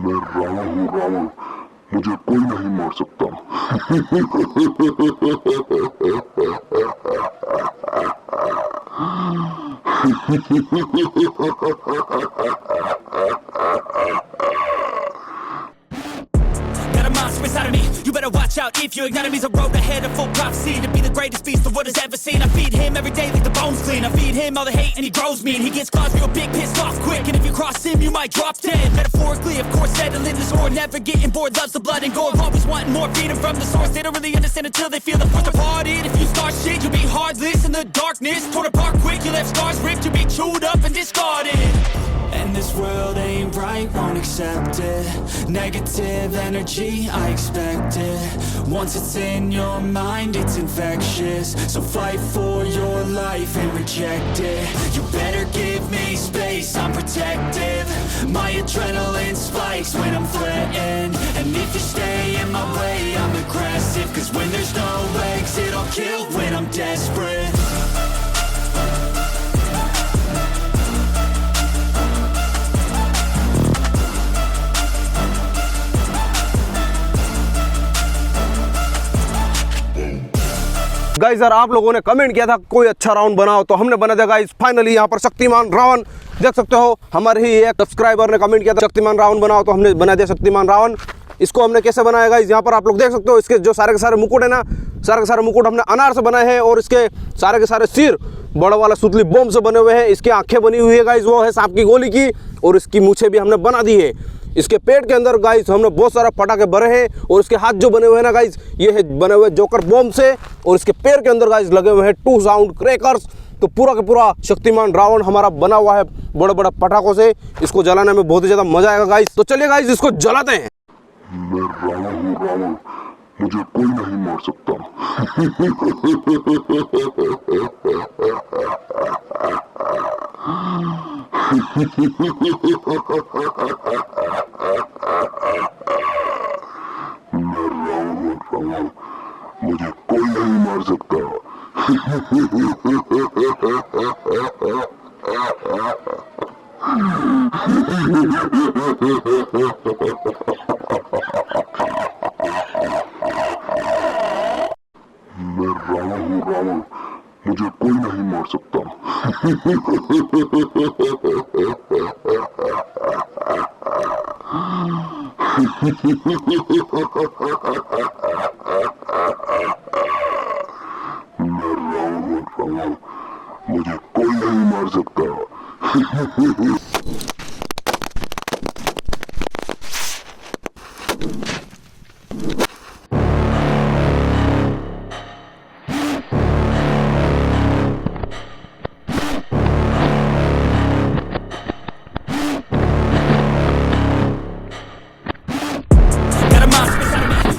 मैं रावण हूँ रावण, मुझे कोई नहीं मार सकता। Got a monster inside of me, you better watch out. If you ignite me, a road ahead of full prophecy to be the greatest beast the world has ever seen. I feed him every day like the bones clean. I feed him all the hate and he grows me, and he gets claws real big, pissed off quick. And if you cross him, you might drop dead. Metaphorically, of course, settling this war, never getting bored, loves the blood and gore. Always wanting more, feed him from the source. They don't really understand until they feel the force departed. If you start shit, you'll be heartless in the darkness. Torn apart quick, you left scars ripped, you'll be chewed up and discarded. And this world ain't right, won't accept it. Negative energy, I expect it. Once it's in your mind, it's infectious. So fight for your life and reject it. You better give me space, I'm protective. My adrenaline spikes when I'm threatened. And if you stay in my way, I'm aggressive. Cause when there's no exit, I'll kill when I'm desperate. Guys यार आप लोगों ने comment किया था कोई अच्छा round बनाओ, तो हमने बना दिया गाइस फाइनली यहाँ पर शक्तिमान रावण। देख सकते हो हमारे ही एक सब्सक्राइबर ने कमेंट किया था शक्तिमान रावण बनाओ, तो हमने बना दिया शक्तिमान रावण। इसको हमने कैसे बनाया गाइस, यहाँ पर आप लोग देख सकते हो इसके जो सारे के सारे मुकुट है ना, सारे के सारे मुकुट हमने अनार से बनाए हैं, और इसके सारे के सारे सिर बड़ा वाला सुतली बम से बने हुए हैं। इसकी आंखें बनी हुई है गाइस, वो है सांप की गोली की, और इसकी मूछें भी हमने बना दी है। इसके पेट के अंदर गाइस हमने बहुत सारा पटाखे भरे हैं, और इसके हाथ जो बने हुए हैं ना गाइस, ये है बने हुए जोकर बम से, और इसके पैर के अंदर गाइस लगे हुए हैं 2 साउंड क्रैकर्स। तो पूरा का पूरा शक्तिमान रावण हमारा बना हुआ है बड़े बड़े पटाखों से। इसको जलाने में बहुत ही ज्यादा मजा आएगा गाइस, तो चलिए गाइस इसको जलाते हैं। मैं रावण हूँ रावण, मुझे कोई नहीं मार सकता। मैं रावण हूँ रावण, मुझे कोई नहीं मार सकता। मैं रावण हूँ रावण, मुझे कोई नहीं मार सकता। मैं रावण हूँ रावण,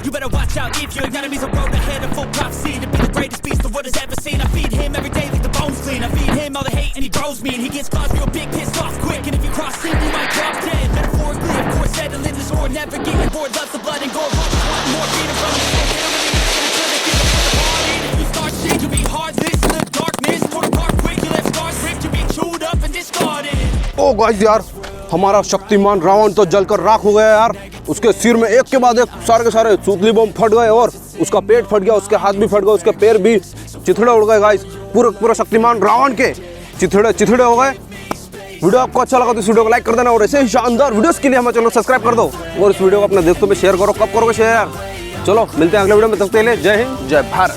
मुझे कोई नहीं मार सकता। If your enemy's a road ahead of full prophecy to be the greatest beast the world has ever seen. I feed him every day like the bones clean. I feed him all the hate and he grows me, and he gets claws real big, pissed off quick. And if you cross him, you might drop dead. Metaphorically, of course, settling this war, never getting bored, loves the blood and gore. Always wanting more, freedom from the source. They don't really listen until they feel the force departed. If you start shit, you'll be heartless in the darkness. Torn apart quick, you left scars ripped, you'll be chewed up and discarded. Oh guys यार हमारा शक्तिमान रावण तो जलकर राख हो गया यार। उसके सिर में एक के बाद एक सारे के सारे सूतली बम फट गए, और उसका पेट फट गया, उसके हाथ भी फट गए, उसके पैर भी चिथड़े उड़ गए गाइस। पूरा शक्तिमान रावण के चिथड़े हो गए। वीडियो आपको अच्छा लगा तो इस वीडियो को लाइक कर देना, और ऐसे ही शानदार वीडियोस के लिए हमारे चैनल को सब्सक्राइब कर दो, और इस वीडियो को अपने दोस्तों में शेयर करो। कब करोगे शेयर? चलो मिलते हैं अगले वीडियो में, तब तक के लिए जय हिंद जय भारत।